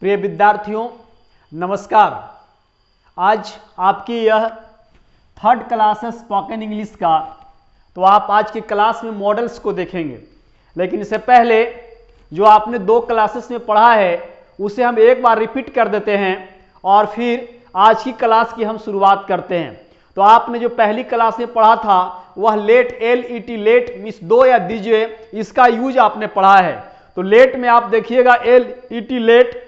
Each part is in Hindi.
प्रिय विद्यार्थियों नमस्कार। आज आपकी यह थर्ड क्लास है स्पोकन इंग्लिश का। तो आप आज की क्लास में मॉडल्स को देखेंगे, लेकिन इससे पहले जो आपने दो क्लासेस में पढ़ा है उसे हम एक बार रिपीट कर देते हैं और फिर आज की क्लास की हम शुरुआत करते हैं। तो आपने जो पहली क्लास में पढ़ा था वह लेट LET लेट मीन्स दो या दीजिए, इसका यूज आपने पढ़ा है। तो लेट में आप देखिएगा LET लेट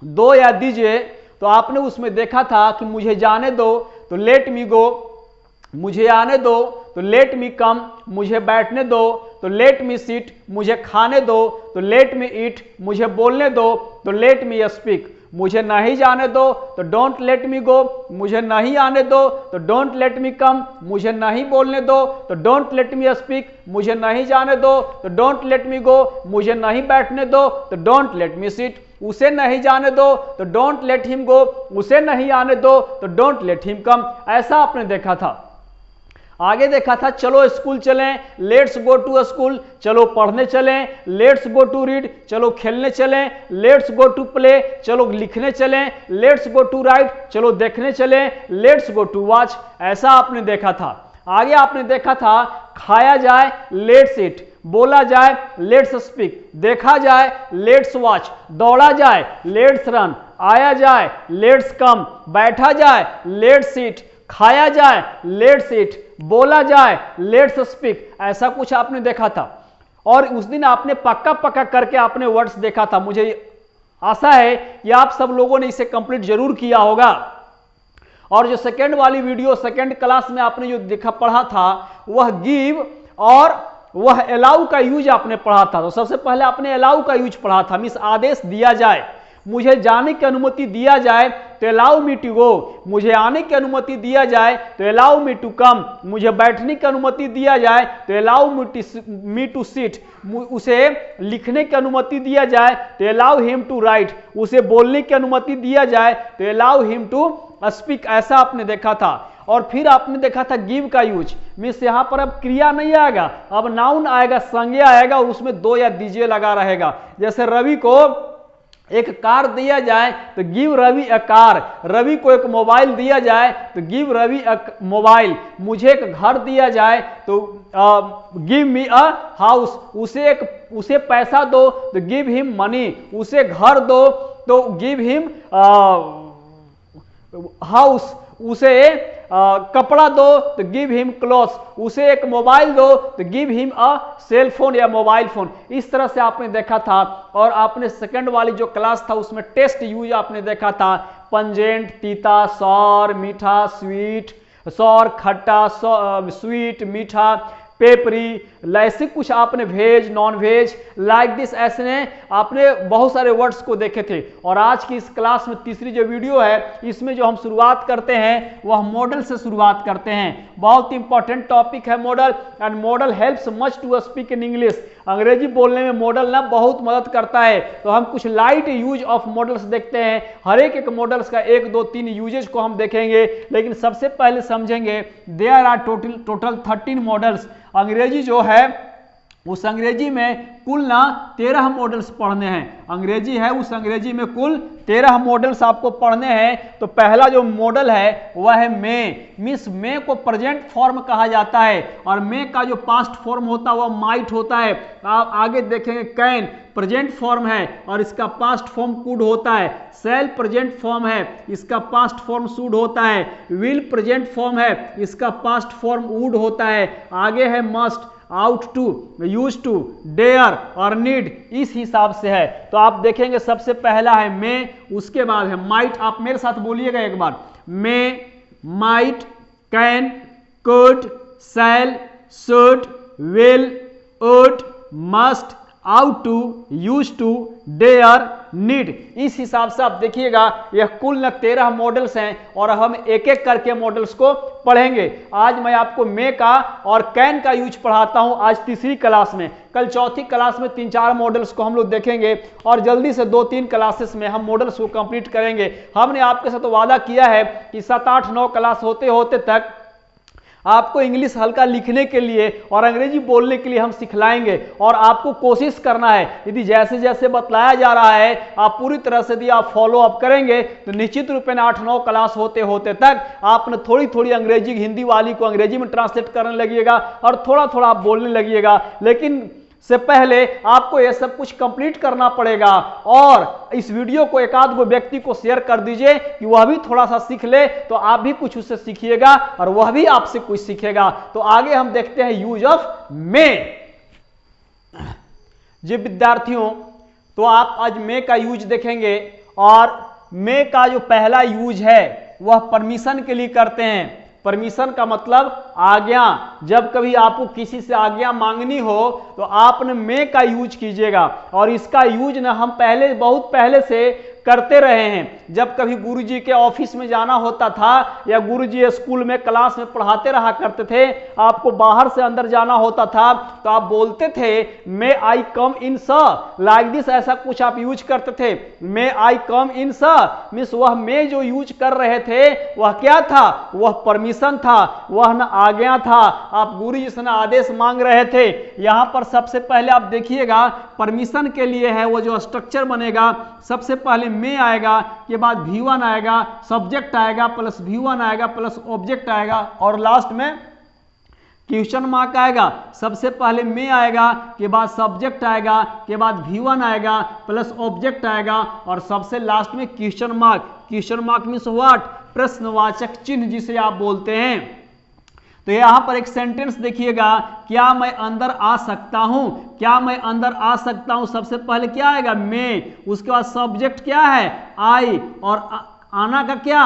दो या दीजिए, तो आपने उसमें देखा था कि मुझे जाने दो तो लेट मी गो, मुझे आने दो तो लेट मी कम, मुझे बैठने दो तो लेट मी सिट, मुझे खाने दो तो लेट मी ईट, मुझे बोलने दो तो लेट मी स्पीक, मुझे नहीं जाने दो तो डोंट लेट मी गो, मुझे नहीं आने दो तो डोंट लेट मी कम, मुझे नहीं बोलने दो तो डोंट लेट मी स्पीक, मुझे नहीं जाने दो तो डोंट लेट मी गो, मुझे नहीं बैठने दो तो डोंट लेट मी सिट, उसे नहीं जाने दो तो डोंट लेट हिम गो, उसे नहीं आने दो तो डोंट लेट हिम कम। ऐसा आपने देखा था। आगे देखा था चलो स्कूल चलें, लेट्स गो टू स्कूल, चलो पढ़ने चलें, लेट्स गो टू रीड, चलो खेलने चलें, लेट्स गो टू प्ले, चलो लिखने चलें, लेट्स गो टू राइट, चलो देखने चलें, लेट्स गो टू वॉच। ऐसा आपने देखा था। आगे आपने देखा था खाया जाए लेट्स ईट, बोला जाए लेट्स स्पीक, देखा जाए लेट्स वॉच, दौड़ा जाए लेट्स रन, आया जाए लेट्स कम, बैठा जाए लेट्स सीट, खाया जाए लेट्स ईट, बोला जाए लेट्स स्पीक। ऐसा कुछ आपने देखा था और उस दिन आपने पक्का पक्का करके आपने वर्ड्स देखा था। मुझे आशा है कि आप सब लोगों ने इसे कंप्लीट जरूर किया होगा। और जो सेकेंड वाली वीडियो सेकेंड क्लास में आपने जो देखा पढ़ा था वह गिव और वह अलाउ का यूज आपने पढ़ा था। तो सबसे पहले आपने अलाउ का यूज पढ़ा था, मीन्स आदेश दिया जाए, मुझे जाने की अनुमति दिया जाए तो अलाउ मी टू गो, मुझे आने की अनुमति दिया जाए तो अलाउ मी टू कम, मुझे बैठने की अनुमति दिया जाए तो अलाउ मी टू सिट, उसे लिखने की अनुमति दिया जाए तो अलाउ हिम टू राइट, उसे बोलने की अनुमति दिया जाए तो अलाउ हिम टू स्पीक। ऐसा आपने देखा था। और फिर आपने देखा था गिव का यूज, मीन्स यहां पर अब क्रिया नहीं आएगा, अब नाउन आएगा, संज्ञा आएगा और उसमें दो या दीजिए लगा रहेगा। जैसे रवि को एक कार दिया जाए तो give Ravi a car, Ravi को एक मोबाइल दिया जाए तो गिव रवि अ मोबाइल, मुझे एक घर दिया जाए तो गिव मी अ हाउस, उसे पैसा दो तो गिव हिम मनी, उसे घर दो तो गिव हिम हाउस, उसे कपड़ा दो तो गिव हिम क्लॉथ्स, उसे एक मोबाइल दो तो give him a cell phone या मोबाइल फोन। इस तरह से आपने देखा था। और आपने सेकंड वाली जो क्लास था उसमें टेस्ट यूज आपने देखा था, पंजेंट, तीता, सौर, मीठा, स्वीट, सौर, खट्टा, स्वीट, मीठा, पेपरी, ऐसे कुछ आपने veg, non veg, like this, ऐसे आपने बहुत सारे वर्ड्स को देखे थे। और आज की इस क्लास में तीसरी जो वीडियो है इसमें जो हम शुरुआत करते हैं वह मॉडल से शुरुआत करते हैं। बहुत इंपॉर्टेंट टॉपिक है model, and model helps much to speak in English. अंग्रेजी बोलने में मॉडल ना बहुत मदद करता है। तो हम कुछ लाइट यूज ऑफ मॉडल्स देखते हैं। हर एक मॉडल्स का 1, 2, 3 यूजेज को हम देखेंगे, लेकिन सबसे पहले समझेंगे देयर आर टोटल 13 मॉडल्स। अंग्रेजी जो है उस अंग्रेजी में कुल ना 13 मॉडल्स पढ़ने हैं। अंग्रेजी है उस अंग्रेजी में कुल 13 मॉडल्स आपको पढ़ने हैं। तो पहला जो मॉडल है वह है मे, मीन्स मे को प्रेजेंट फॉर्म कहा जाता है और मे का जो पास्ट फॉर्म होता है वह माइट होता है। आप आगे देखेंगे कैन प्रेजेंट फॉर्म है और इसका पास्ट फॉर्म कुड होता है। सेल प्रेजेंट फॉर्म है, इसका पास्ट फॉर्म शुड होता है। विल प्रेजेंट फॉर्म है, इसका पास्ट फॉर्म वुड होता है। आगे है must, ought to, use to, dare और नीड, इस हिसाब से है। तो आप देखेंगे सबसे पहला है मे, उसके बाद है माइट। आप मेरे साथ बोलिएगा एक बार, may, might, can, could, shall, should, will, would, must, ought to, use to, dare, need. इस हिसाब से आप देखिएगा यह कुल न 13 मॉडल्स हैं और हम एक एक करके मॉडल्स को पढ़ेंगे। आज मैं आपको मे का और कैन का यूज पढ़ाता हूं, आज तीसरी क्लास में। कल चौथी क्लास में 3-4 मॉडल्स को हम लोग देखेंगे और जल्दी से 2-3 क्लासेस में हम मॉडल्स को कंप्लीट करेंगे। हमने आपके साथ वादा किया है कि 7, 8, 9 क्लास होते होते तक आपको इंग्लिश हल्का लिखने के लिए और अंग्रेजी बोलने के लिए हम सिखलाएंगे और आपको कोशिश करना है। यदि जैसे जैसे बतलाया जा रहा है आप पूरी तरह से यदि आप फॉलो अप करेंगे तो निश्चित रूप में 8-9 क्लास होते होते तक आपने थोड़ी थोड़ी अंग्रेजी हिंदी वाली को अंग्रेजी में ट्रांसलेट करने लगिएगा और थोड़ा थोड़ा आप बोलने लगिएगा। लेकिन से पहले आपको यह सब कुछ कंप्लीट करना पड़ेगा और इस वीडियो को एक आध गो व्यक्ति को शेयर कर दीजिए कि वह भी थोड़ा सा सीख ले, तो आप भी कुछ उससे सीखिएगा और वह भी आपसे कुछ सीखेगा। तो आगे हम देखते हैं यूज ऑफ मे। जी विद्यार्थियों, तो आप आज मे का यूज देखेंगे और मे का जो पहला यूज है वह परमिशन के लिए करते हैं। परमिशन का मतलब आज्ञा। जब कभी आपको किसी से आज्ञा मांगनी हो तो आपने मे का यूज कीजिएगा और इसका यूज ना हम बहुत पहले से करते रहे हैं। जब कभी गुरुजी के ऑफिस में जाना होता था या गुरुजी स्कूल में क्लास में पढ़ाते रहा करते थे, आपको बाहर से अंदर जाना होता था तो आप बोलते थे मे आई कम इन सर, लाइक दिस, ऐसा कुछ आप यूज करते थे। मे आई कम इन सर मीन्स वह मे जो यूज कर रहे थे वह क्या था, वह परमिशन था, वह न आज्ञा था। आप गुरुजी से न आदेश मांग रहे थे। यहां पर सबसे पहले आप देखिएगा परमिशन के लिए है वो जो स्ट्रक्चर बनेगा, सबसे पहले में आएगा, के बाद V1 आएगा, सब्जेक्ट आएगा प्लस V1 आएगा प्लस ऑब्जेक्ट आएगा और लास्ट में क्वेश्चन मार्क आएगा। सबसे पहले में आएगा, के बाद सब्जेक्ट आएगा, के बाद V1 आएगा प्लस ऑब्जेक्ट आएगा और सबसे लास्ट में question mark. Question mark means what, प्रश्नवाचक चिन्ह जिसे आप बोलते हैं। तो यहां पर एक सेंटेंस देखिएगा, क्या मैं अंदर आ सकता हूं, क्या मैं अंदर आ सकता हूं। सबसे पहले क्या आएगा, मैं, उसके बाद सब्जेक्ट क्या है, आई, और आना का क्या,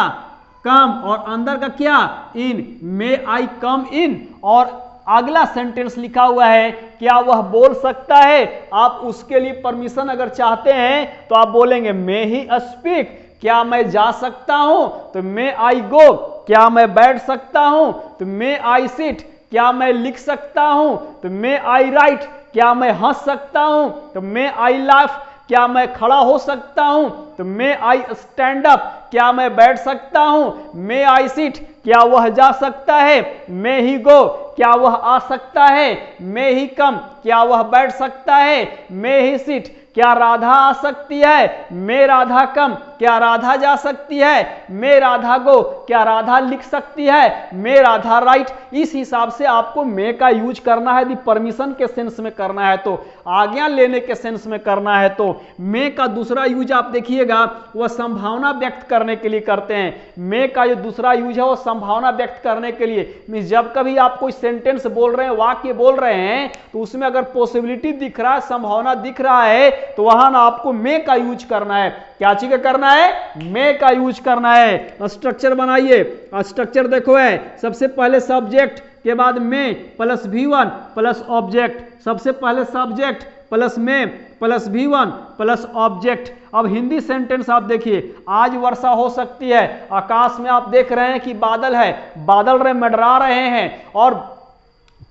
कम, और अंदर का क्या, इन, मे आई कम इन। और अगला सेंटेंस लिखा हुआ है, क्या वह बोल सकता है। आप उसके लिए परमिशन अगर चाहते हैं तो आप बोलेंगे मे ही स्पीक। क्या मैं जा सकता हूं तो मे आई गो। क्या मैं बैठ सकता हूं तो मे आई सिट। क्या मैं लिख सकता हूं तो मे आई राइट। क्या मैं हंस सकता हूं तो मे आई लाफ। क्या मैं खड़ा हो सकता हूं तो मे आई स्टैंड अप। क्या मैं बैठ सकता हूं मे आई सिट। क्या वह जा सकता है मे ही गो। क्या वह आ सकता है मे ही कम। क्या वह बैठ सकता है मे ही सिट। क्या राधा आ सकती है मे राधा कम। क्या राधा जा सकती है मे राधा गो। क्या राधा लिख सकती है मे राधा राइट। इस हिसाब से आपको मे का यूज करना है। यदि परमिशन के सेंस में करना है तो, आज्ञा लेने के सेंस में करना है तो। मे का दूसरा यूज आप देखिएगा वह संभावना व्यक्त करने के लिए करते हैं। मे का जो दूसरा यूज है वो संभावना व्यक्त करने के लिए। मींस जब कभी आप कोई सेंटेंस बोल रहे हैं, वाक्य बोल रहे हैं, तो उसमें अगर पॉसिबिलिटी दिख रहा है, संभावना दिख रहा है, तो वहां ना आपको मे का यूज करना है। क्या चीज का करना है, मे का यूज करना है। स्ट्रक्चर बनाइए, स्ट्रक्चर देखो है, सबसे पहले सब्जेक्ट, के बाद मे प्लस V1 प्लस ऑब्जेक्ट। सबसे पहले सब्जेक्ट प्लस मे प्लस V1 प्लस ऑब्जेक्ट। अब हिंदी सेंटेंस आप देखिए, आज वर्षा हो सकती है। आकाश में आप देख रहे हैं कि बादल है, बादल मंडरा रहे हैं और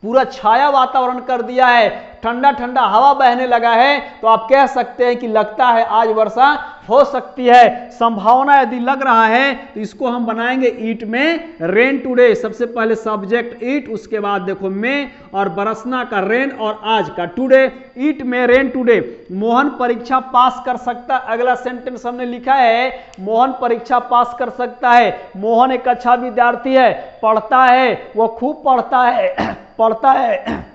पूरा छाया वातावरण कर दिया है, ठंडा ठंडा हवा बहने लगा है, तो आप कह सकते हैं कि लगता है आज वर्षा हो सकती है। संभावना यदि लग रहा है तो इसको हम बनाएंगे ईट में रेन टुडे। सबसे पहले सब्जेक्ट ईट, उसके बाद देखो में, और बरसना का रेन और आज का टुडे। ईट में रेन टुडे। मोहन परीक्षा पास कर सकता। अगला सेंटेंस हमने लिखा है मोहन परीक्षा पास कर सकता है। मोहन एक अच्छा विद्यार्थी है, पढ़ता है, वह खूब पढ़ता है, पढ़ता है,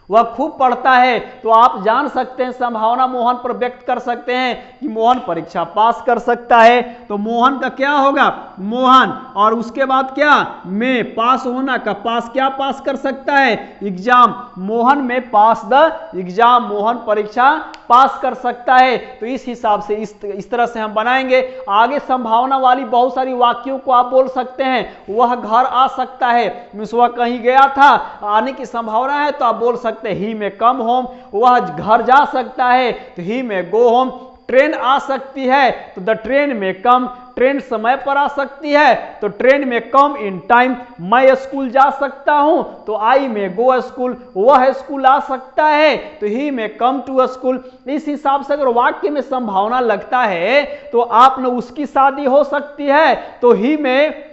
वह खूब पढ़ता है। तो आप जान सकते हैं, संभावना मोहन पर व्यक्त कर सकते हैं कि मोहन परीक्षा पास कर सकता है। तो मोहन का क्या होगा, मोहन, और उसके बाद क्या, में, पास होना का, पास क्या पास कर सकता है, एग्जाम। मोहन में पास द एग्जाम, मोहन परीक्षा पास कर सकता है। तो इस हिसाब से इस तरह से हम बनाएंगे। आगे संभावना वाली बहुत सारी वाक्यों को आप बोल सकते हैं। वह घर आ सकता है, मींस वह कहीं गया था, आने की संभावना है, तो आप बोल सकते ही में कम होम। वह घर जा सकता है तो ही में गो होम। ट्रेन आ सकती है तो द ट्रेन में कम। ट्रेन समय पर आ सकती है तो ट्रेन में कम इन टाइम। मैं स्कूल जा सकता हूं तो आई में गो स्कूल। वह स्कूल आ सकता है तो ही में कम टू स्कूल। इस हिसाब से अगर वाक्य में संभावना लगता है तो आप न उसकी शादी हो सकती है तो ही में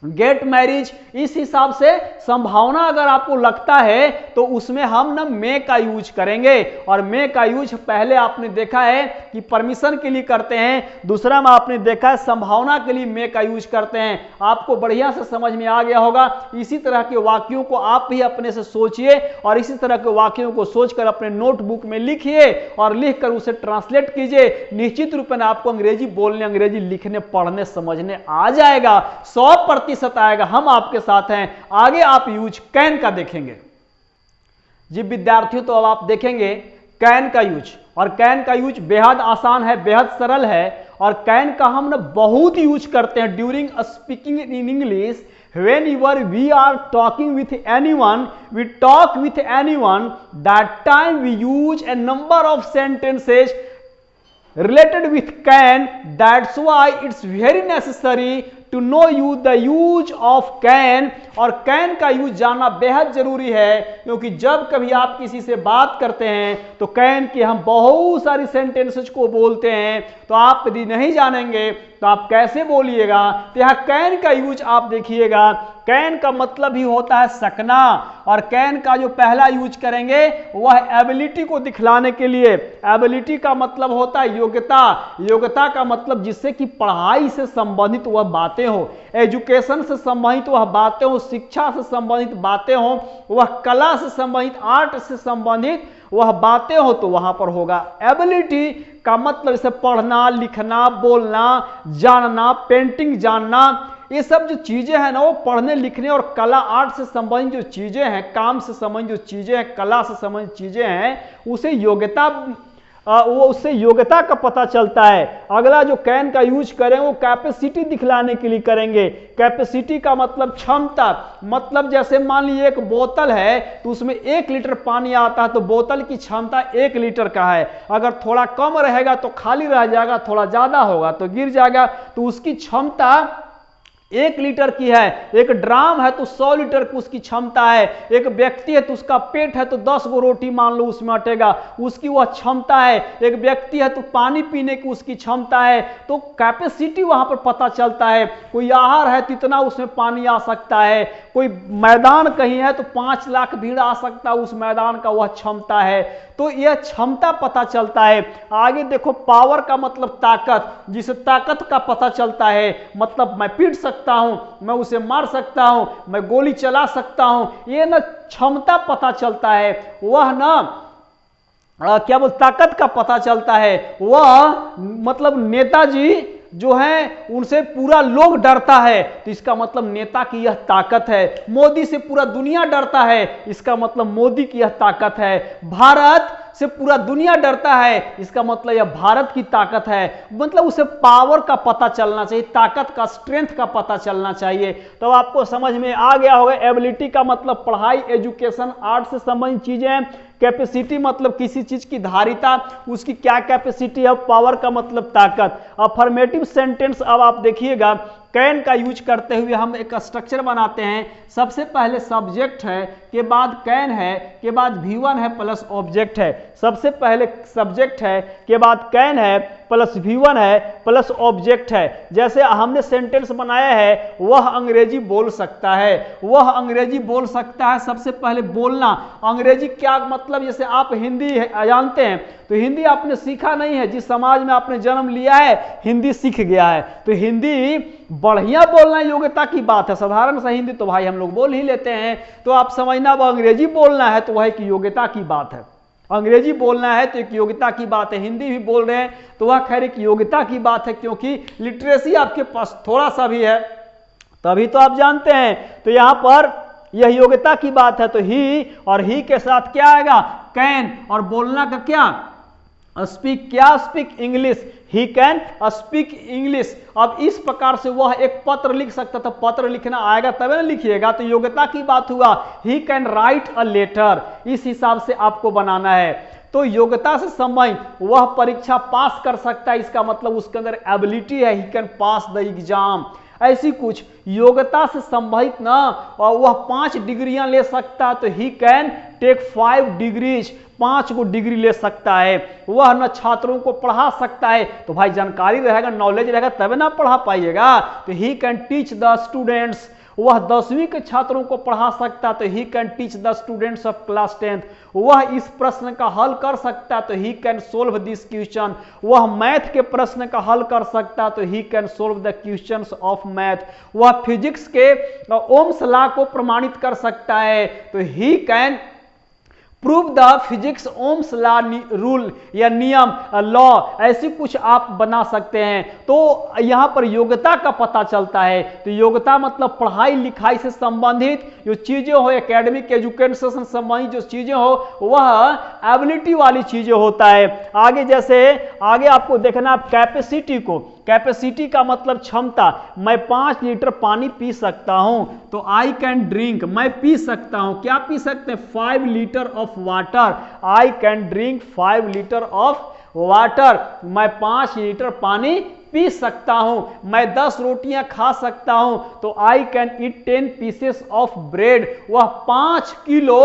गेट मैरिज, इस हिसाब से संभावना अगर आपको लगता है तो उसमें हम ना मे का यूज करेंगे। और मे का यूज पहले आपने देखा है कि परमिशन के लिए करते हैं, दूसरा में आपने देखा है संभावना के लिए मे का यूज करते हैं। आपको बढ़िया से समझ में आ गया होगा। इसी तरह के वाक्यों को आप भी अपने से सोचिए और इसी तरह के वाक्यों को सोचकर अपने नोटबुक में लिखिए और लिखकर उसे ट्रांसलेट कीजिए। निश्चित रूप में आपको अंग्रेजी बोलने, अंग्रेजी लिखने, पढ़ने, समझने आ जाएगा, 100% आएगा। हम आपके साथ हैं। आगे आप यूज कैन का देखेंगे। जी विद्यार्थियों, तो अब आप देखेंगे कैन का यूज। और कैन का यूज बेहद आसान है, बेहद सरल है। और कैन का हम ना बहुत यूज करते हैं during speaking in English. Whenever we are talking with anyone, we talk with anyone, that time we use a number of sentences related with can. That's why it's very necessary to know you the use of can। और कैन का यूज जानना बेहद जरूरी है, क्योंकि जब कभी आप किसी से बात करते हैं तो कैन की हम बहुत सारी सेंटेंसेस को बोलते हैं। तो आप यदि नहीं जानेंगे तो आप कैसे बोलिएगा। तो यह कैन का यूज आप देखिएगा। कैन का मतलब ही होता है सकना। और कैन का जो पहला यूज करेंगे वह एबिलिटी को दिखलाने के लिए। एबिलिटी का मतलब होता है योग्यता। योग्यता का मतलब जिससे कि पढ़ाई से संबंधित वह बातें हो, एजुकेशन से संबंधित वह बातें हो, शिक्षा से संबंधित बातें हो, वह कला से संबंधित, आर्ट से संबंधित वह बातें हो, तो वहां पर होगा एबिलिटी का मतलब जैसे पढ़ना, लिखना, बोलना, जानना, पेंटिंग जानना, ये सब जो चीजें हैं ना वो पढ़ने, लिखने और कला, आर्ट से संबंधित जो चीजें हैं, काम से संबंधित जो चीजें हैं, कला से संबंधित चीजें हैं, उसे योग्यता, वो उससे योग्यता का पता चलता है। अगला जो कैन का यूज करें वो कैपेसिटी दिखलाने के लिए करेंगे। कैपेसिटी का मतलब क्षमता। मतलब जैसे मान लीजिए एक बोतल है तो उसमें 1 लीटर पानी आता है, तो बोतल की क्षमता 1 लीटर का है। अगर थोड़ा कम रहेगा तो खाली रह जाएगा, थोड़ा ज्यादा होगा तो गिर जाएगा। तो उसकी क्षमता 1 लीटर की है। एक ड्राम है तो 100 लीटर की उसकी क्षमता है। एक व्यक्ति है तो उसका पेट है तो 10 गो रोटी मान लो उसमें अटेगा, उसकी वह क्षमता है। एक व्यक्ति है तो पानी पीने की उसकी क्षमता है। तो कैपेसिटी वहां पर पता चलता है। कोई आहार है तो इतना उसमें पानी आ सकता है। कोई मैदान कहीं है तो 5 लाख भीड़ आ सकता है, उस मैदान का वह क्षमता है। तो यह क्षमता पता चलता है। आगे देखो, पावर का मतलब ताकत, जिसे ताकत का पता चलता है। मतलब मैं पीट सकता हूं, मैं उसे मार सकता हूं, मैं गोली चला सकता हूं, ये ना क्षमता पता चलता है। वह ना क्या बोल, ताकत का पता चलता है। वह मतलब नेताजी जो है उनसे पूरा लोग डरता है, तो इसका मतलब नेता की यह ताकत है। मोदी से पूरा दुनिया डरता है, इसका मतलब मोदी की यह ताकत है। भारत से पूरा दुनिया डरता है, इसका मतलब यह भारत की ताकत है। मतलब उसे पावर का पता चलना चाहिए, ताकत का, स्ट्रेंथ का पता चलना चाहिए। तो आपको समझ में आ गया होगा। एबिलिटी का मतलब पढ़ाई, एजुकेशन, आर्ट से संबंधित चीजें। कैपेसिटी मतलब किसी चीज की धारिता, उसकी क्या कैपेसिटी है। पावर का मतलब ताकत। अफर्मेटिव सेंटेंस अब आप देखिएगा, कैन का यूज करते हुए हम एक स्ट्रक्चर बनाते हैं। सबसे पहले सब्जेक्ट है, के बाद कैन है, के बाद V1 है प्लस ऑब्जेक्ट है। सबसे पहले सब्जेक्ट है, के बाद कैन है प्लस V1 है प्लस ऑब्जेक्ट है। जैसे हमने सेंटेंस बनाया है, वह अंग्रेजी बोल सकता है। वह अंग्रेजी बोल सकता है। सबसे पहले बोलना, अंग्रेजी क्या मतलब, जैसे आप हिंदी जानते हैं तो हिंदी आपने सीखा नहीं है, जिस समाज में आपने जन्म लिया है हिंदी सीख गया है, तो हिंदी बढ़िया बोलना योग्यता की बात है। साधारण सा हिंदी तो भाई हम लोग बोल ही लेते हैं, तो आप समझना वो अंग्रेजी बोलना है तो वह एक योग्यता की बात है। अंग्रेजी बोलना है तो एक योग्यता की बात है। हिंदी भी बोल रहे हैं तो वह खैर एक योग्यता की बात है, क्योंकि लिटरेसी आपके पास थोड़ा सा भी है तभी तो आप जानते हैं। तो यहां पर यह योग्यता की बात है। तो ही और ही के साथ क्या आएगा, कैन। और बोलना का क्या, स्पीक। क्या speak, English. He can speak English. अब इस प्रकार से वह एक पत्र लिख सकता था, पत्र लिखना आएगा तभी ना लिखिएगा, तो योग्यता की बात हुआ। He can write a letter, इस हिसाब से आपको बनाना है। तो योग्यता से संबंधित वह परीक्षा पास कर सकता है, इसका मतलब उसके अंदर एबिलिटी है। He can pass the exam. ऐसी कुछ योग्यता से संबंधित ना, और वह 5 डिग्रियां ले सकता, तो ही कैन टेक 5 डिग्रीज, 5 को डिग्री ले सकता है। वह न छात्रों को पढ़ा सकता है, तो भाई जानकारी रहेगा, नॉलेज रहेगा तब ना पढ़ा पाइएगा। तो he can teach the students, वह 10वीं के छात्रों को पढ़ा सकता, तो he can teach the students of class 10th। वह इस प्रश्न का हल कर सकता, तो he can solve this question. वह मैथ के प्रश्न का हल कर सकता, तो he can solve the questions of math. वह फिजिक्स के ओम्स लॉ को प्रमाणित कर सकता है, तो he can prove the physics Ohm's law rule या नियम लॉ, ऐसी कुछ आप बना सकते हैं। तो यहां पर योग्यता का पता चलता है। तो योग्यता मतलब पढ़ाई लिखाई से संबंधित जो चीजें हो, एकेडमिक एजुकेशन से संबंधित जो चीजें हो, वह एबिलिटी वाली चीजें होता है। आगे जैसे आगे आपको देखना कैपेसिटी को, कैपेसिटी का मतलब क्षमता। मैं 5 लीटर पानी पी सकता हूं, तो आई कैन ड्रिंक, मैं पी सकता हूं, क्या पी सकते हैं, 5 litre of water. I can drink 5 litre of water, मैं 5 लीटर पानी पी सकता हूं। मैं 10 रोटियां खा सकता हूं, तो I can eat 10 pieces of bread. वह 5 किलो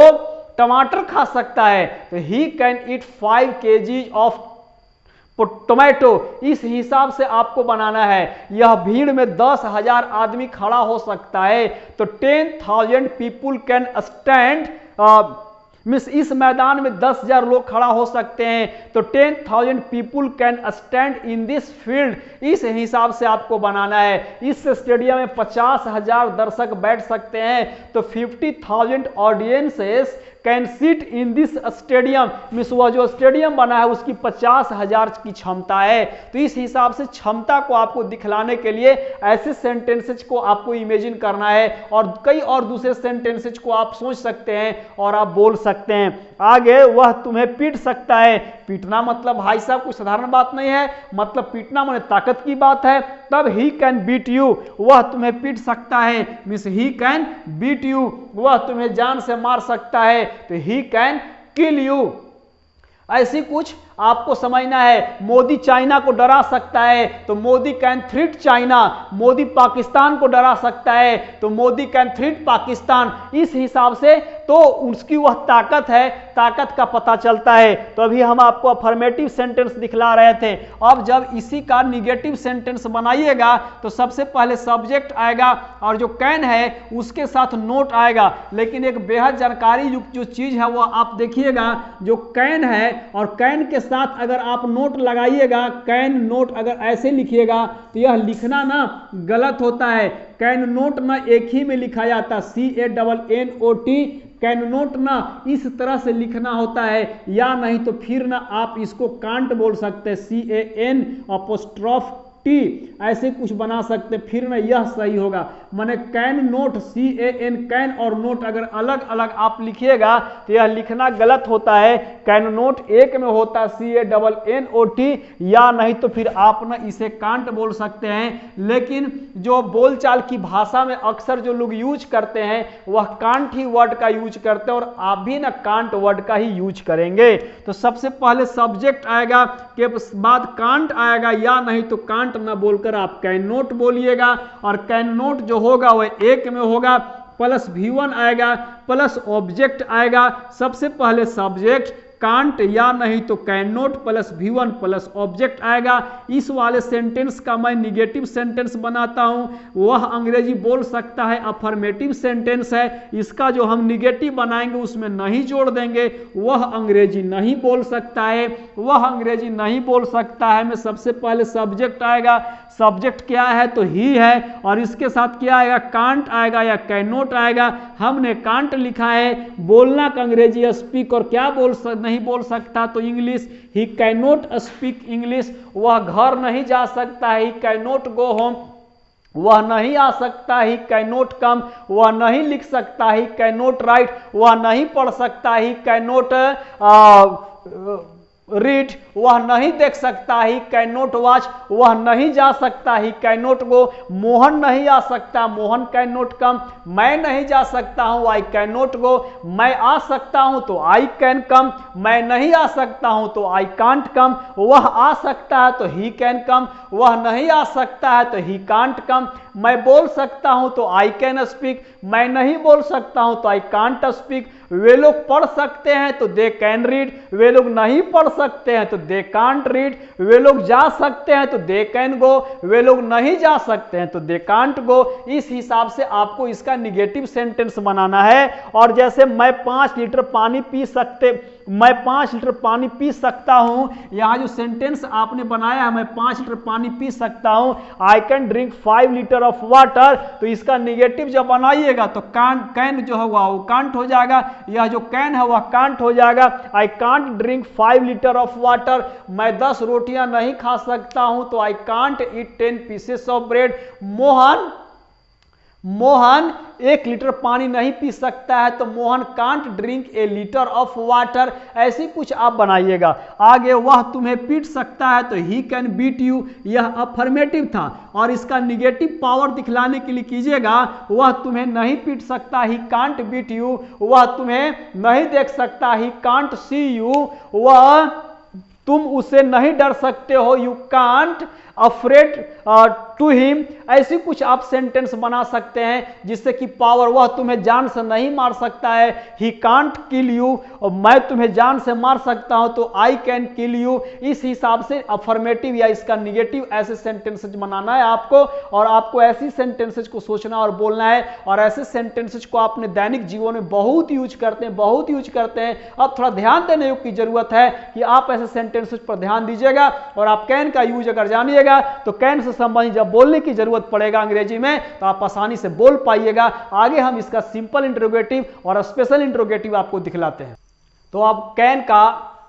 टमाटर खा सकता है, तो he can eat 5 kg of tomato. इस हिसाब से आपको बनाना है। यह भीड़ में 10,000 आदमी खड़ा हो सकता है, तो 10,000 पीपुल कैन स्टैंड, मीन्स इस मैदान में 10,000 लोग खड़ा हो सकते हैं, तो 10,000 people can stand in this field. इस हिसाब से आपको बनाना है। इस स्टेडियम में 50,000 दर्शक बैठ सकते हैं, तो 50,000 audiences can sit in this stadium, means वह जो स्टेडियम बना है उसकी 50,000 की क्षमता है। तो इस हिसाब से क्षमता को आपको दिखलाने के लिए ऐसे सेंटेंसेज को आपको इमेजिन करना है, और कई और दूसरे सेंटेंसेज को आप सोच सकते हैं और आप बोल सकते हैं। आगे वह तुम्हें पीट सकता है। पीटना मतलब भाई साहब कोई साधारण बात नहीं है, मतलब पीटना माने ताकत की बात है। तब ही कैन बीट यू, वह तुम्हें पीट सकता है, means he can beat you. वह तुम्हें जान से मार सकता है, तो ही कैन किल यू। ऐसी कुछ आपको समझना है। मोदी चाइना को डरा सकता है, तो Modi can threat China. Modi Pakistan को डरा सकता है, तो मोदी कैन थ्रेट पाकिस्तान। इस हिसाब से तो उसकी वह ताकत है, ताकत का पता चलता है। तो अभी हम आपको अफर्मेटिव सेंटेंस दिखला रहे थे। अब जब इसी का निगेटिव सेंटेंस बनाइएगा, तो सबसे पहले सब्जेक्ट आएगा और जो कैन है उसके साथ नोट आएगा। लेकिन एक बेहद जानकारी युक्त जो चीज है वो आप देखिएगा, जो कैन है और कैन के साथ अगर आप नोट लगाइएगा, कैन नोट अगर ऐसे लिखिएगा, तो यह लिखना ना गलत होता है। कैन नोट ना एक ही में लिखा जाता, CANNOT, कैन नोट ना इस तरह से लिखना होता है, या नहीं तो फिर ना आप इसको कांट बोल सकते हैं, CAN''T ऐसे कुछ बना सकते, फिर ना यह सही होगा। माने कैन नोट, CAN कैन और नोट अगर अलग अलग आप लिखिएगा तो यह लिखना गलत होता है। कैन नोट एक में होता है CANNOT, या नहीं तो फिर आप ना इसे कांट बोल सकते हैं। लेकिन जो बोलचाल की भाषा में अक्सर जो लोग यूज करते हैं वह कांट ही वर्ड का यूज करते हैं, और आप भी ना कांट वर्ड का ही यूज करेंगे। तो सबसे पहले सब्जेक्ट आएगा, के बाद कांट आएगा, या नहीं तो कांट ना बोलकर आप कैन नोट बोलिएगा। और कैन नोट जो होगा वह एक में होगा, प्लस V1 आएगा, प्लस ऑब्जेक्ट आएगा। सबसे पहले सब्जेक्ट कांट, या नहीं तो can note plus V1 plus object आएगा। इस वाले सेंटेंस का मैं निगेटिव सेंटेंस बनाता हूं। वह अंग्रेजी बोल सकता है, अफर्मेटिव सेंटेंस है। इसका जो हम निगेटिव बनाएंगे उसमें नहीं जोड़ देंगे। वह अंग्रेजी नहीं बोल सकता है, वह अंग्रेजी नहीं बोल सकता है में सबसे पहले सब्जेक्ट आएगा। सब्जेक्ट क्या है तो ही है, और इसके साथ क्या आएगा, कांट आएगा या कैन नोट आएगा। हमने कांट लिखा है, बोलना का अंग्रेजी स्पीक, और क्या नहीं बोल सकता तो English, he can note speak English. वह घर नहीं जा सकता, he can note go home. वह नहीं आ सकता, ही कैन नोट कम। वह नहीं लिख सकता, ही कैन नोट राइट। वह नहीं पढ़ सकता, ही कैन नोट रीड, वह नहीं देख सकता, ही कैन नॉट वॉच, वह नहीं जा सकता, he can not go, Mohan नहीं आ सकता, मोहन कैन नॉट कम, मैं नहीं जा सकता हूं, आई कैन नॉट गो, मैं आ सकता हूं तो आई कैन कम, मैं नहीं आ सकता हूं तो आई कांट कम, वह आ सकता है तो ही कैन कम, वह नहीं आ सकता है तो ही कांट कम, मैं बोल सकता हूं तो आई कैन स्पीक, मैं नहीं बोल सकता हूं तो आई कांट स्पीक, वे लोग पढ़ सकते हैं तो दे कैन रीड, वे लोग नहीं पढ़ सकते हैं तो दे कांट रीड, वे लोग जा सकते हैं तो दे कैन गो, वे लोग नहीं जा सकते हैं तो दे कांट गो। इस हिसाब से आपको इसका निगेटिव सेंटेंस बनाना है। और जैसे मैं 5 लीटर पानी पी सकता हूं, यहां जो सेंटेंस आपने बनाया है मैं 5 लीटर पानी पी सकता हूं, I can drink 5 litre of water, तो इसका निगेटिव जब बनाइएगा तो कैन जो होगा वो कांट हो जाएगा, यह जो कैन है वह कांट हो जाएगा। I can't drink 5 litre of water, मैं 10 रोटियां नहीं खा सकता हूं तो I can't eat 10 pieces of bread. Mohan 1 litre पानी नहीं पी सकता है तो Mohan can't drink A litre of water, ऐसी कुछ आप बनाइएगा। आगे वह तुम्हें पीट सकता है तो ही कैन बीट यू, यह अफर्मेटिव था और इसका निगेटिव पावर दिखलाने के लिए कीजिएगा, वह तुम्हें नहीं पीट सकता, ही कांट बीट यू, वह तुम्हें नहीं देख सकता, ही कांट सी यू, वह तुम उसे नहीं डर सकते हो, you can't afraid to him, ऐसी कुछ आप सेंटेंस बना सकते हैं जिससे कि पावर, वह तुम्हें जान से नहीं मार सकता है, ही कांट किल यू, और मैं तुम्हें जान से मार सकता हूं तो आई कैन किल यू। इस हिसाब से अफर्मेटिव या इसका निगेटिव ऐसे सेंटेंसेज बनाना है आपको, और आपको ऐसी सेंटेंसेज को सोचना और बोलना है, और ऐसे सेंटेंसेज को आपने दैनिक जीवन में बहुत यूज करते हैं। अब थोड़ा ध्यान देने की जरूरत है कि आप ऐसे सेंटेंसेज पर ध्यान दीजिएगा, और आप कैन का यूज अगर जानिएगा तो कैन से संबंधित जब बोलने की जरूरत पड़ेगा अंग्रेजी में तो आप आसानी से बोल पाइएगा। आगे हम इसका सिंपल इंट्रोगेटिव और स्पेशल इंट्रोगेटिव आपको दिखलाते हैं। तो अब कैन का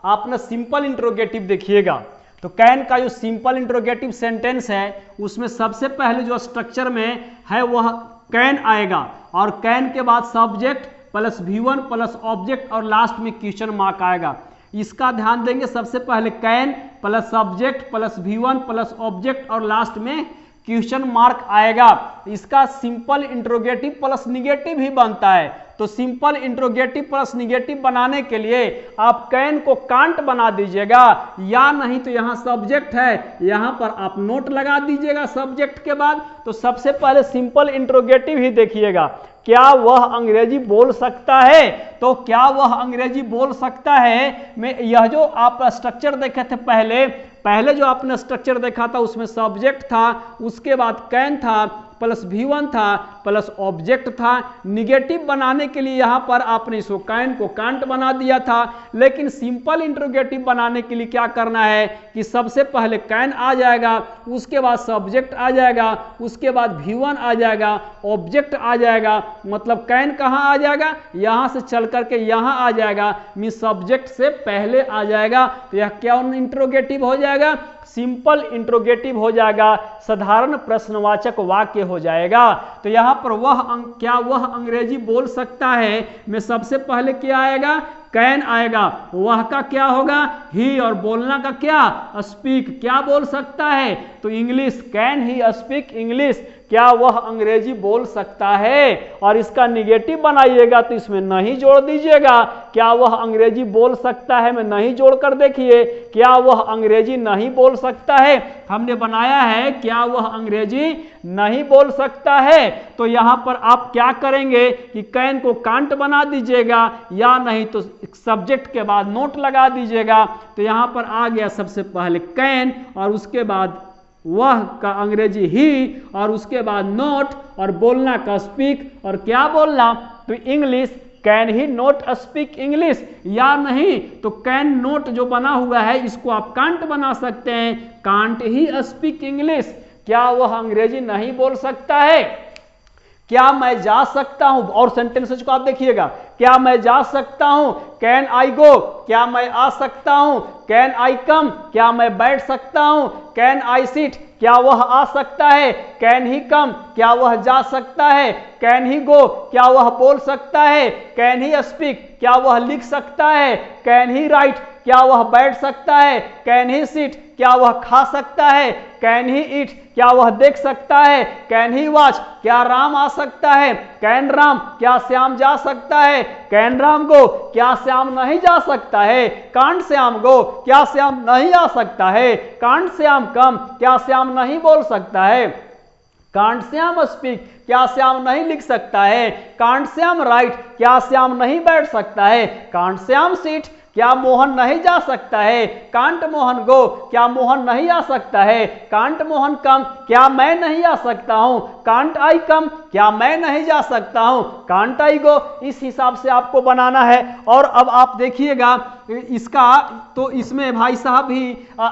आपने सिंपल इंट्रोगेटिव देखिएगा, तो कैन का जो सिंपल इंट्रोगेटिव सेंटेंस है उसमें सबसे पहले जो स्ट्रक्चर में है वह कैन आएगा, और कैन के बाद subject plus V1 plus object और लास्ट में क्वेश्चन मार्क आएगा। इसका ध्यान देंगे, सबसे पहले can plus subject plus V1 plus object और लास्ट में क्वेश्चन मार्क आएगा। इसका सिंपल इंट्रोगेटिव प्लस निगेटिव ही बनता है। तो सिंपल इंट्रोगेटिव प्लस निगेटिव बनाने के लिए आप कैन को कांट बना दीजिएगा, या नहीं तो यहां सब्जेक्ट है, यहां पर आप नोट लगा दीजिएगा सब्जेक्ट के बाद। तो सबसे पहले सिंपल इंट्रोगेटिव ही देखिएगा, क्या वह अंग्रेजी बोल सकता है? तो क्या वह अंग्रेजी बोल सकता है में यह जो आप स्ट्रक्चर देखे थे पहले जो आपने स्ट्रक्चर देखा था उसमें सब्जेक्ट था, उसके बाद कैन था प्लस V1 था प्लस ऑब्जेक्ट था। निगेटिव बनाने के लिए यहां पर आपने इसको कैन को कांट बना दिया था, लेकिन सिंपल इंट्रोगेटिव बनाने के लिए क्या करना है कि सबसे पहले कैन आ जाएगा, उसके बाद सब्जेक्ट आ जाएगा, उसके बाद V1 आ जाएगा, ऑब्जेक्ट आ जाएगा, मतलब कैन कहां आ जाएगा, यहां से चल करके यहां आ जाएगा, मींस सब्जेक्ट से पहले आ जाएगा। तो यह क्या इंट्रोगेटिव हो जाएगा? सिंपल इंट्रोगेटिव हो जाएगा, साधारण प्रश्नवाचक वाक्य हो जाएगा। तो यहां पर क्या वह अंग्रेजी बोल सकता है में सबसे पहले क्या आएगा? कैन आएगा। वह का क्या होगा? ही, और बोलना का क्या? स्पीक। क्या बोल सकता है? तो English. Can he speak English? क्या वह अंग्रेजी बोल सकता है? और इसका निगेटिव बनाइएगा तो इसमें नहीं जोड़ दीजिएगा। क्या वह अंग्रेजी बोल सकता है में नहीं जोड़कर देखिए, क्या वह अंग्रेजी नहीं बोल सकता है? हमने बनाया है क्या वह अंग्रेजी नहीं बोल सकता है। तो यहां पर आप क्या करेंगे कि कैन को कांट बना दीजिएगा, या नहीं तो सब्जेक्ट के बाद नोट लगा दीजिएगा। तो यहां पर आ गया सबसे पहले कैन, और उसके बाद वह का अंग्रेजी ही, और उसके बाद नोट, और बोलना का स्पीक। और क्या बोलना? तो English. Can he note speak English, या नहीं तो कैन नोट जो बना हुआ है इसको आप कांट बना सकते हैं, कांट ही स्पीक इंग्लिश। क्या वह अंग्रेजी नहीं बोल सकता है? क्या मैं जा सकता हूं? और सेंटेंसेस को आप देखिएगा, क्या मैं जा सकता हूं? कैन आई गो। क्या मैं आ सकता हूं? कैन आई कम। क्या मैं बैठ सकता हूं? Can I sit. क्या वह आ सकता है? कैन ही कम। क्या वह जा सकता है? कैन ही गो। क्या वह बोल सकता है? Can he speak. क्या वह लिख सकता है? Can he right. क्या वह बैठ सकता है, कैन ही सिट, क्या वह खा सकता है, कैन ही ईट, क्या वह देख सकता है, कैन ही वॉच, क्या राम आ सकता है, कैन राम, क्या श्याम जा सकता है, कैन राम गो, क्या श्याम नहीं जा सकता है, कांट श्याम गो, क्या श्याम नहीं आ सकता है, कांट श्याम कम, क्या श्याम नहीं बोल सकता है, कांट श्याम स्पीक, क्या श्याम नहीं लिख सकता है, कांट श्याम राइट, क्या श्याम नहीं बैठ सकता है, कांट श्याम सीट, क्या मोहन नहीं जा सकता है, कांट मोहन गो, क्या मोहन नहीं आ सकता है, कांट मोहन कम, क्या मैं नहीं आ सकता हूं, कांट आई कम, क्या मैं नहीं जा सकता हूं, कांट आई गो। इस हिसाब से आपको बनाना है। और अब आप देखिएगा इसका, तो इसमें भाई साहब ही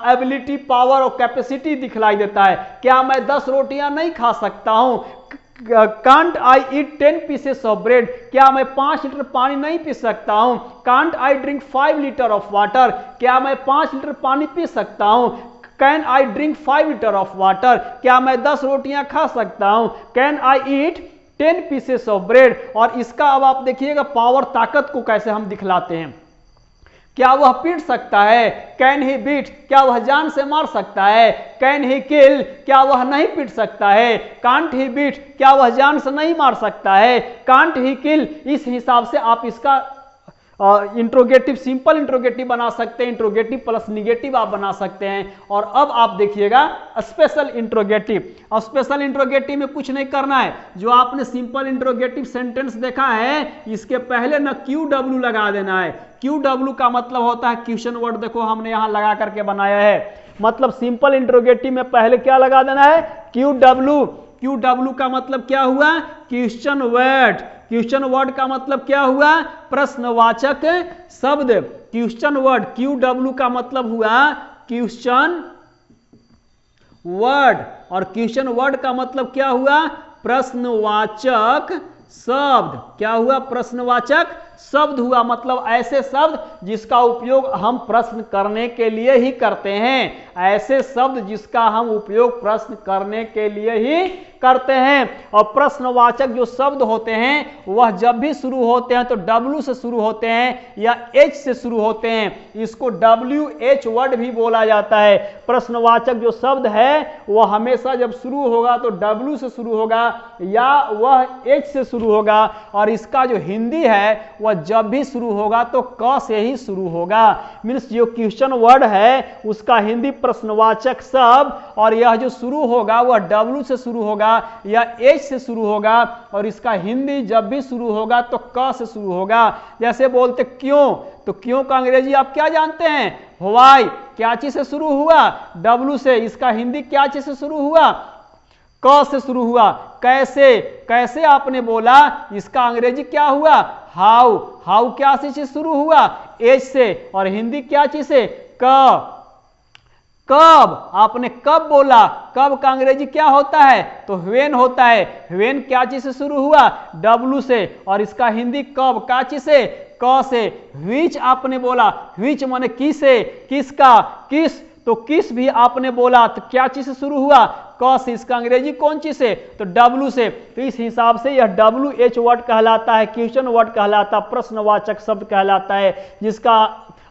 एबिलिटी, पावर और कैपेसिटी दिखलाई देता है। क्या मैं 10 रोटियां नहीं खा सकता हूं, can't I eat 10 pieces of bread, क्या मैं 5 लीटर पानी नहीं पी सकता हूं, can't I drink 5 litre of water, क्या मैं 5 लीटर पानी पी सकता हूं, can I drink 5 litre of water, क्या मैं 10 रोटियां खा सकता हूं, can I eat 10 pieces of bread. और इसका अब आप देखिएगा पावर, ताकत को कैसे हम दिखलाते हैं। क्या वह पीट सकता है, कैन ही बीट, क्या वह जान से मार सकता है, कैन ही किल, क्या वह नहीं पीट सकता है, कांट ही बीट, क्या वह जान से नहीं मार सकता है, कांट ही किल। इस हिसाब से आप इसका इंट्रोगेटिव, सिंपल इंट्रोगेटिव बना सकते हैं, इंट्रोगेटिव प्लस निगेटिव आप बना सकते हैं। और अब आप देखिएगा स्पेशल इंट्रोगेटिव। और स्पेशल इंट्रोगेटिव में कुछ नहीं करना है, जो आपने सिंपल इंट्रोगेटिव सेंटेंस देखा है इसके पहले ना QW लगा देना है। QW का मतलब होता है क्वेश्चन वर्ड, देखो हमने यहां लगा करके बनाया है। मतलब सिंपल इंट्रोगेटिव में पहले क्या लगा देना है, QW। QW का मतलब क्या हुआ, क्वेश्चन वर्ड। क्वेश्चन वर्ड का मतलब क्या हुआ, प्रश्नवाचक शब्द। क्वेश्चन वर्ड, QW का मतलब हुआ क्वेश्चन वर्ड, और क्वेश्चन वर्ड का मतलब क्या हुआ, प्रश्नवाचक शब्द। क्या हुआ, प्रश्नवाचक शब्द हुआ। मतलब ऐसे शब्द जिसका उपयोग हम प्रश्न करने के लिए ही करते हैं, ऐसे शब्द जिसका हम उपयोग प्रश्न करने के लिए ही करते हैं। और प्रश्नवाचक जो शब्द होते हैं वह जब भी शुरू होते हैं तो W से शुरू होते हैं या H से शुरू होते हैं, इसको WH वर्ड भी बोला जाता है। प्रश्नवाचक जो शब्द है वह हमेशा जब शुरू होगा तो W से शुरू होगा या वह H से शुरू होगा, और इसका जो हिंदी है वह जब भी शुरू होगा तो क से ही शुरू होगा। मीन्स जो क्वेश्चन वर्ड है उसका हिंदी प्रश्नवाचक शब्द, और यह जो शुरू होगा वह W से शुरू होगा या H से शुरू होगा, और इसका हिंदी जब भी शुरू होगा तो क से शुरू होगा। जैसे बोलते क्यों, तो क्यों का अंग्रेजी आप क्या जानते हैं, व्हाई। क्या चीज से शुरू हुआ, W से। इसका हिंदी क्या चीज से शुरू हुआ, क से शुरू हुआ। कैसे, कैसे आपने बोला, इसका अंग्रेजी क्या हुआ, हाउ। हाउ क्या चीज से शुरू हुआ, H से, और हिंदी क्या चीज से, क। कब, आपने कब बोला, कब का अंग्रेजी क्या होता है, तो व्हेन होता है। व्हेन क्या चीज से शुरू हुआ, W से, और इसका हिंदी कब का चीज से, क से। व्हिच आपने बोला, व्हिच माने किसे, किसका, किस, तो किस भी आपने बोला तो क्या चीज से शुरू हुआ, क से। इसका अंग्रेजी कौन चीज से, तो W से। तो इस हिसाब से यह WH वर्ड कहलाता है, क्वेश्चन वर्ड कहलाता, प्रश्नवाचक शब्द कहलाता है, जिसका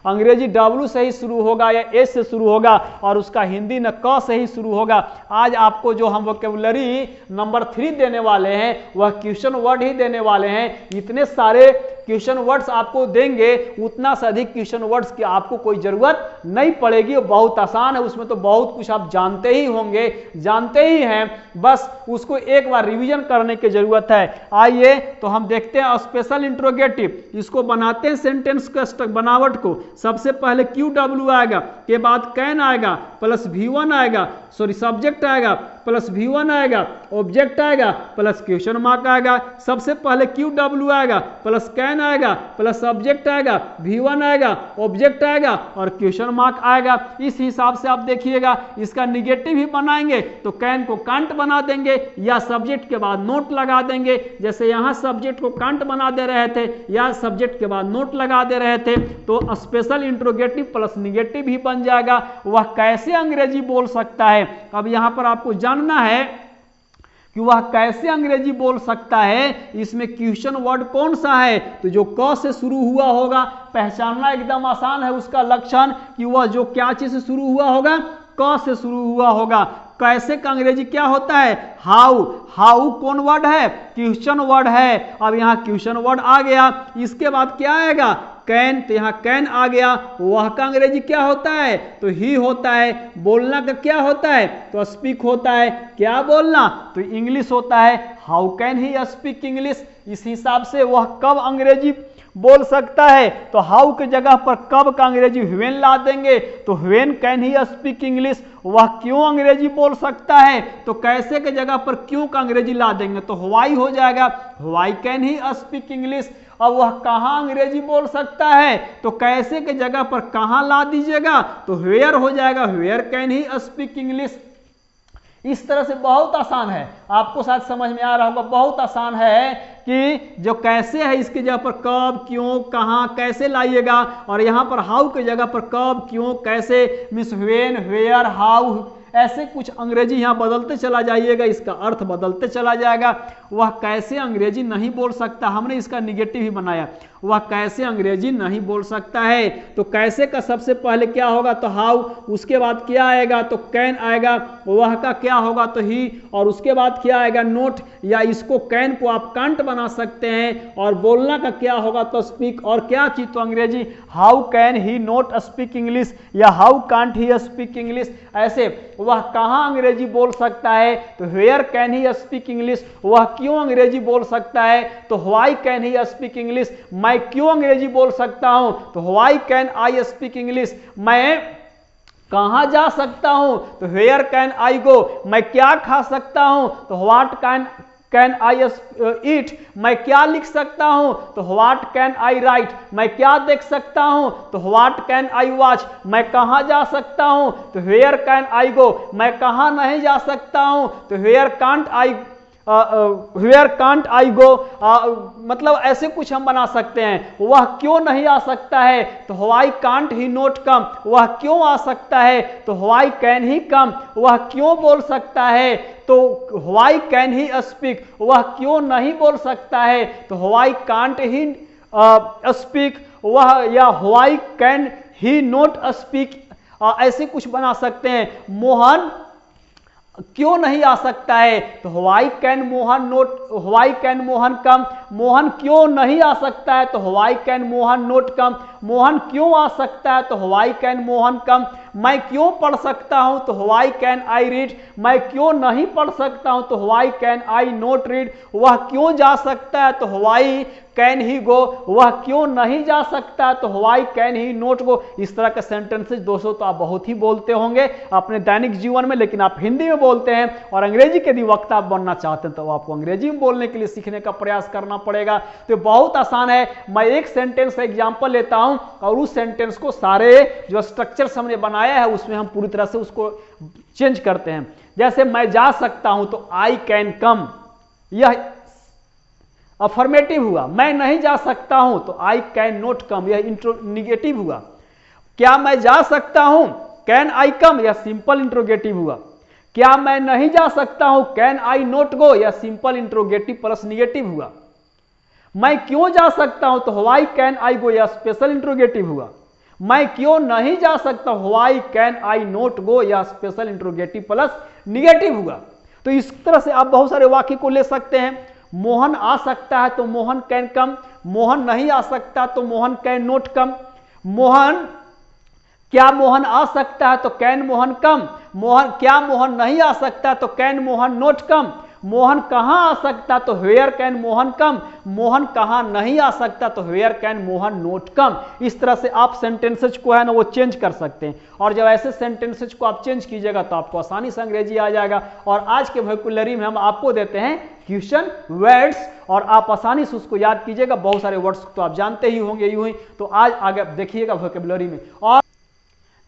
अंग्रेजी W से ही शुरू होगा या H से शुरू होगा, और उसका हिंदी न क से ही शुरू होगा। आज आपको जो हम वोकैबुलरी नंबर 3 देने वाले हैं वह क्वेश्चन वर्ड ही देने वाले हैं। इतने सारे क्वेश्चन वर्ड्स आपको देंगे, उतना से अधिक क्वेश्चन वर्ड्स की आपको कोई जरूरत नहीं पड़ेगी। बहुत आसान है, उसमें तो बहुत कुछ आप जानते ही होंगे, जानते ही हैं, बस उसको एक बार रिवीजन करने की जरूरत है। आइए तो हम देखते हैं स्पेशल इंट्रोगेटिव। इसको बनाते हैं सेंटेंस का बनावट को। सबसे पहले QW आएगा, के बाद कैन आएगा प्लस V1 आएगा, सॉरी सब्जेक्ट आएगा प्लस V1 आएगा, ऑब्जेक्ट आएगा प्लस क्वेश्चन मार्क आएगा। सबसे पहले QW आएगा प्लस कैन आएगा प्लस सब्जेक्ट आएगा, V1 आएगा, ऑब्जेक्ट आएगा और क्वेश्चन मार्क आएगा। इस हिसाब से आप देखिएगा। इसका निगेटिव ही बनाएंगे तो कैन को कांट बना देंगे या सब्जेक्ट के बाद नोट लगा देंगे। जैसे यहाँ सब्जेक्ट को कांट बना दे रहे थे या सब्जेक्ट के बाद नोट लगा दे रहे थे, तो स्पेशल इंट्रोगेटिव प्लस निगेटिव ही बन जाएगा। वह कैसे अंग्रेजी बोल सकता है, अब यहाँ पर आपको जानना है कि वह कैसे अंग्रेजी बोल सकता है, इसमें क्वेश्चन वर्ड कौन सा है, तो जो क से शुरू हुआ होगा। पहचानना एकदम आसान है उसका लक्षण कि वह जो क्या चीज से शुरू हुआ होगा, क से शुरू हुआ होगा। कैसे का अंग्रेजी क्या होता है, हाउ। हाउ कौन वर्ड है, क्वेश्चन वर्ड है। अब यहाँ क्वेश्चन वर्ड आ गया, इसके बाद क्या आएगा, कैन, तो यहाँ कैन आ गया। वह का अंग्रेजी क्या होता है, तो ही होता है। बोलना का क्या होता है, तो स्पीक होता है। क्या बोलना, तो इंग्लिश होता है। How can he speak English, इस हिसाब से वह कब अंग्रेजी बोल सकता है, तो हाउ के जगह पर कब का अंग्रेजी व्हेन ला देंगे, तो when can he speak English. वह क्यों अंग्रेजी बोल सकता है, तो कैसे के जगह पर क्यों का अंग्रेजी ला देंगे, तो व्हाई हो जाएगा, why can he speak English. अब वह कहाँ अंग्रेजी बोल सकता है, तो कैसे के जगह पर कहाँ ला दीजिएगा, तो वेयर हो जाएगा, where can he speak English. इस तरह से बहुत आसान है, आपको शायद समझ में आ रहा होगा, बहुत आसान है कि जो कैसे है इसकी जगह पर कब, क्यों, कहाँ, कैसे लाइएगा, और यहाँ पर हाउ की जगह पर कब, क्यों, कैसे, मीन्स व्हेन, वेयर, हाउ, ऐसे कुछ अंग्रेजी यहाँ बदलते चला जाइएगा, इसका अर्थ बदलते चला जाएगा। वह कैसे अंग्रेजी नहीं बोल सकता, हमने इसका निगेटिव ही बनाया, वह कैसे अंग्रेजी नहीं बोल सकता है, तो कैसे का सबसे पहले क्या होगा, तो हाउ, उसके बाद क्या आएगा, तो कैन आएगा, वह का क्या होगा, तो ही, और उसके बाद क्या आएगा, नोट, या इसको कैन को आप कांट बना सकते हैं, और बोलना का क्या होगा, तो स्पीक, और क्या चीज, तो अंग्रेजी, how can he not speak English, या how can't he speak English. ऐसे वह कहाँ अंग्रेजी बोल सकता है, तो where can he speak English. वह क्यों अंग्रेजी बोल सकता है, तो why can he speak English. मैं क्यों अंग्रेजी बोल सकता हूं, तो why can I speak English. मैं कहां जा सकता हूं, तो वेयर कैन आई गो। मैं क्या खा सकता हूं, तो व्हाट कैन आई ईट। मैं क्या लिख सकता हूं, तो व्हाट कैन आई राइट। मैं क्या देख सकता हूं, तो व्हाट कैन आई वॉच। मैं कहां जा सकता हूं, तो वेयर कैन आई गो। मैं कहां नहीं जा सकता हूं, तो where can't I where can't I go. मतलब ऐसे कुछ हम बना सकते हैं। वह क्यों नहीं आ सकता है, तो why can't he not come. वह क्यों आ सकता है, तो व्हाई कैन ही कम। वह क्यों बोल सकता है, तो व्हाई कैन ही स्पीक। वह क्यों नहीं बोल सकता है, तो व्हाई कांट ही स्पीक। वह, या why can he not speak. ऐसे कुछ बना सकते हैं। मोहन क्यों नहीं आ सकता है, तो why can Mohan not, why can Mohan come. Mohan क्यों नहीं आ सकता है, तो why can Mohan not come. Mohan क्यों आ सकता है, तो व्हाई कैन मोहन कम। मैं क्यों पढ़ सकता हूं, तो व्हाई कैन आई रीड। मैं क्यों नहीं पढ़ सकता हूं, तो why can I note read. वह क्यों जा सकता है, तो व्हाई कैन ही गो। वह क्यों नहीं जा सकता, तो व्हाई कैन ही नोट गो। इस तरह के सेंटेंसेस दोस्तों तो आप बहुत ही बोलते होंगे अपने दैनिक जीवन में, लेकिन आप हिंदी में बोलते हैं और अंग्रेजी के भी वक्ता आप बनना चाहते हैं, तो आपको अंग्रेजी में बोलने के लिए सीखने का प्रयास करना पड़ेगा। तो बहुत आसान है। मैं एक सेंटेंस का एग्जाम्पल लेता हूं और उस सेंटेंस को सारे जो स्ट्रक्चर हमने बनाया है उसमें हम पूरी तरह से उसको चेंज करते हैं। जैसे मैं जा सकता हूं, तो आई कैन कम, यह अफर्मेटिव हुआ। मैं नहीं जा सकता हूं, तो आई कैन नॉट कम, यह इंट्रोगेटिव हुआ। क्या मैं जा सकता हूं, कैन आई कम, यह सिंपल इंट्रोगेटिव हुआ। क्या मैं नहीं जा सकता हूं, कैन आई नॉट गो, यह सिंपल इंट्रोगेटिव प्लस निगेटिव हुआ। मैं क्यों जा सकता हूं, तो व्हाई कैन आई गो, यह स्पेशल इंट्रोगेटिव हुआ। मैं क्यों नहीं जा सकता, why can I not go, यह स्पेशल इंट्रोगेटिव प्लस निगेटिव हुआ। तो इस तरह से आप बहुत सारे वाक्य को ले सकते हैं। मोहन आ सकता है, तो मोहन कैन कम। मोहन नहीं आ सकता, तो Mohan can not come. Mohan, क्या मोहन आ सकता है, तो कैन मोहन कम। मोहन, क्या मोहन नहीं आ सकता, तो can Mohan not come. Mohan कहां आ सकता, तो where can Mohan come. Mohan कहां नहीं आ सकता, तो where can Mohan not come. इस तरह से आप सेंटेंसेज को है ना वो चेंज कर सकते हैं, और जब ऐसे सेंटेंसेज को आप चेंज कीजिएगा तो आपको आसानी से अंग्रेजी आ जाएगा। और आज के वोकैबुलरी में हम आपको देते हैं क्वेश्चन वर्ड्स, और आप आसानी से उसको याद कीजिएगा। बहुत सारे वर्ड्स तो आप जानते ही होंगे यूं ही, तो आज आगे देखिएगा वोकैबुलरी में। और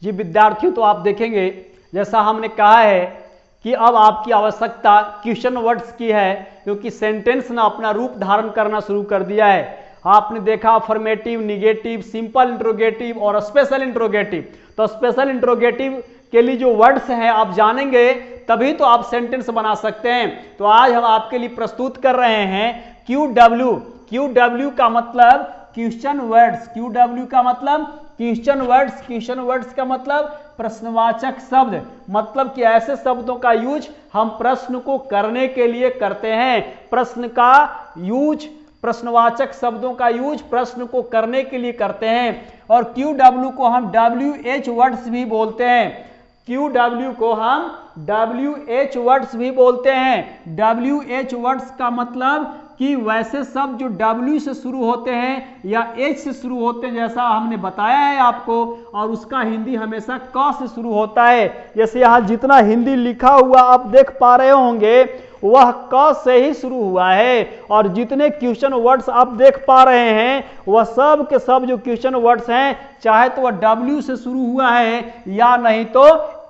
जी विद्यार्थियों, तो आप देखेंगे जैसा हमने कहा है कि अब आपकी आवश्यकता क्वेश्चन वर्ड्स की है, क्योंकि सेंटेंस ना अपना रूप धारण करना शुरू कर दिया है। आपने देखा अफर्मेटिव, निगेटिव, सिंपल इंट्रोगेटिव और स्पेशल इंट्रोगेटिव। तो स्पेशल इंट्रोगेटिव के लिए जो वर्ड्स हैं आप जानेंगे तभी तो आप सेंटेंस बना सकते हैं। तो आज हम आपके लिए प्रस्तुत कर रहे हैं QW। QW का मतलब क्वेश्चन वर्ड्स। QW का मतलब क्वेश्चन वर्ड्स। क्वेश्चन वर्ड्स का मतलब प्रश्नवाचक शब्द, मतलब कि ऐसे शब्दों का यूज हम प्रश्न को करने के लिए करते हैं। प्रश्न का यूज, प्रश्नवाचक शब्दों का यूज प्रश्न को करने के लिए करते हैं। और QW को हम WH वर्ड्स भी बोलते हैं। QW को हम WH वर्ड्स भी बोलते हैं। WH वर्ड्स का मतलब कि वैसे शब्द जो W से शुरू होते हैं या H से शुरू होते हैं, जैसा हमने बताया है आपको, और उसका हिंदी हमेशा क से शुरू होता है। जैसे यहाँ जितना हिंदी लिखा हुआ आप देख पा रहे होंगे वह क से ही शुरू हुआ है, और जितने क्वेश्चन वर्ड्स आप देख पा रहे हैं वह सब के सब जो क्वेश्चन वर्ड्स हैं, चाहे तो वह W से शुरू हुआ है या नहीं तो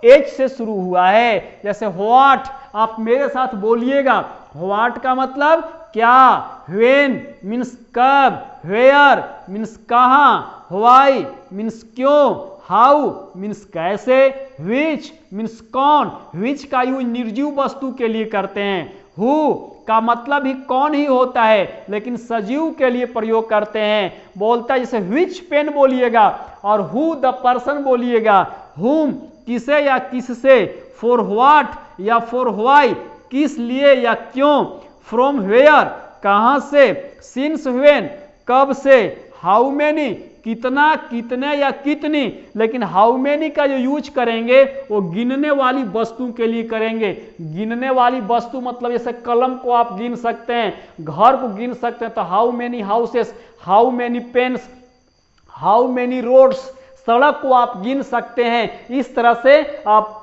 H से शुरू हुआ है। जैसे व्हाट, आप मेरे साथ बोलिएगा। व्हाट का मतलब क्या, व्हेन मीन्स कब, वेयर मीन्स कहाँ, व्हाई मीन्स क्यों, हाउ मीन्स कैसे, विच मीन्स कौन। विच का यूज निर्जीव वस्तु के लिए करते हैं। हु का मतलब ही कौन ही होता है, लेकिन सजीव के लिए प्रयोग करते हैं। बोलता है जैसे विच पेन बोलिएगा, और हु द पर्सन बोलिएगा। हुम किसे या किससे, फॉर व्हाट या फॉर व्हाई किस लिए या क्यों, फ्रॉम वेयर कहां से, सिंस व्हेन कब से, हाउ मेनी कितना, कितने या कितनी। लेकिन हाउ मेनी का जो यूज करेंगे वो गिनने वाली वस्तु के लिए करेंगे। गिनने वाली वस्तु मतलब जैसे कलम को आप गिन सकते हैं, घर को गिन सकते हैं, तो how many houses, how many pens, how many roads, सड़क को आप गिन सकते हैं। इस तरह से आप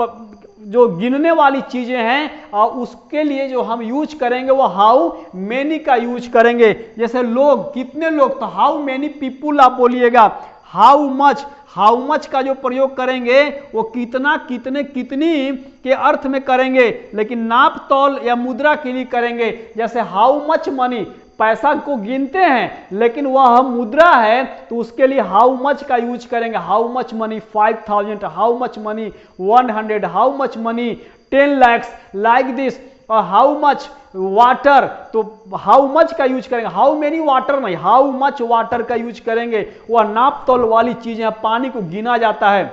जो गिनने वाली चीजें हैं उसके लिए जो हम यूज करेंगे वो हाउ मेनी का यूज करेंगे। जैसे लोग, कितने लोग, तो हाउ मेनी पीपुल आप बोलिएगा। हाउ मच, हाउ मच का जो प्रयोग करेंगे वो कितना, कितने, कितनी के अर्थ में करेंगे, लेकिन नाप तौल या मुद्रा के लिए करेंगे। जैसे हाउ मच मनी, पैसा को गिनते हैं लेकिन वह मुद्रा है तो उसके लिए हाउ मच का यूज करेंगे। How much money 5000, how much money 100, how much money 10 lakhs, like this. और हाउ मच वाटर, तो हाउ मच का यूज करेंगे, हाउ मेनी वाटर नहीं, हाउ मच वाटर का यूज करेंगे। वह नाप तौल वाली चीजें, पानी को गिना जाता है।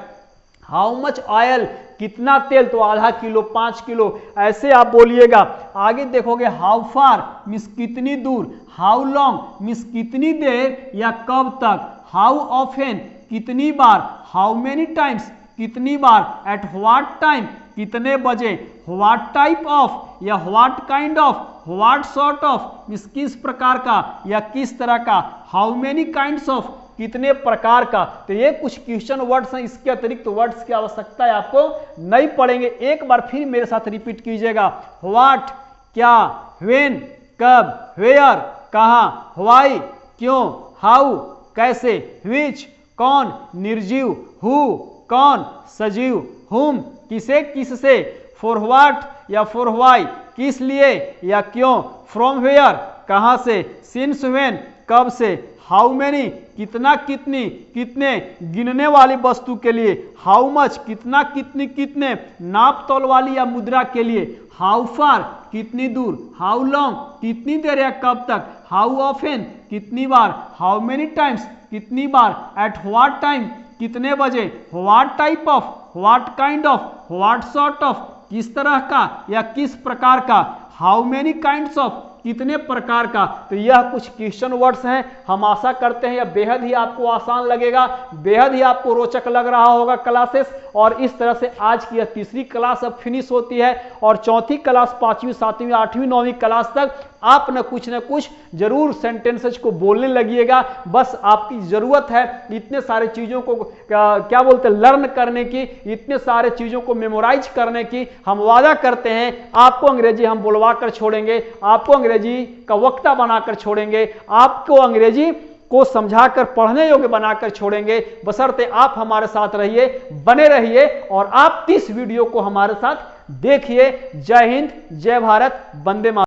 हाउ मच ऑयल, कितना तेल, तो आधा किलो, 5 किलो, ऐसे आप बोलिएगा। आगे देखोगे हाउ फार मीन्स कितनी दूर, हाउ लॉन्ग मीन्स कितनी देर या कब तक, हाउ ऑफेन कितनी बार, हाउ मेनी टाइम्स कितनी बार, एट व्हाट टाइम कितने बजे, व्हाट टाइप ऑफ या what kind of, what sort of means किस प्रकार का या किस तरह का, हाउ मेनी काइंड्स ऑफ कितने प्रकार का। तो ये कुछ क्वेश्चन वर्ड्स हैं, इसके अतिरिक्त वर्ड्स की आवश्यकता है आपको नहीं पड़ेंगे। एक बार फिर मेरे साथ रिपीट कीजिएगा। व्हाट क्या, व्हेन कब, वेयर कहाँ, व्हाई क्यों, हाउ कैसे, विच कौन निर्जीव, हु कौन सजीव, हुम किसे किससे, फॉर व्हाट या फॉर व्हाई किस लिए या क्यों, फ्रॉम वेयर कहाँ से, सिंस व्हेन कब से, हाउ मेनी कितना, कितनी, कितने गिनने वाली वस्तु के लिए, हाउ मच कितना, कितनी, कितने नाप तौल वाली या मुद्रा के लिए, हाउ फार कितनी दूर, हाउ लॉन्ग कितनी देर या कब तक, हाउ ऑफेन कितनी बार, हाउ मेनी टाइम्स कितनी बार, एट व्हाट टाइम कितने बजे, what type of, what kind of, what sort of किस तरह का या किस प्रकार का, हाउ मेनी काइंड्स ऑफ कितने प्रकार का। तो यह कुछ क्वेश्चन वर्ड्स हैं। हम आशा करते हैं यह बेहद ही आपको आसान लगेगा, बेहद ही आपको रोचक लग रहा होगा क्लासेस। और इस तरह से आज की यह तीसरी क्लास अब फिनिश होती है, और चौथी क्लास 5वीं 7वीं 8वीं 9वीं क्लास तक आप न कुछ जरूर सेंटेंसेज को बोलने लगिएगा। बस आपकी जरूरत है इतने सारे चीजों को क्या बोलते हैं लर्न करने की, इतने सारे चीजों को मेमोराइज करने की। हम वादा करते हैं आपको अंग्रेजी हम बुलवा कर छोड़ेंगे, आपको अंग्रेजी का वक्ता बनाकर छोड़ेंगे, आपको अंग्रेजी को समझाकर पढ़ने योग्य बनाकर छोड़ेंगे, बशर्ते आप हमारे साथ रहिए, बने रहिए और आप इस वीडियो को हमारे साथ देखिए। जय हिंद, जय भारत, वंदे मातरम।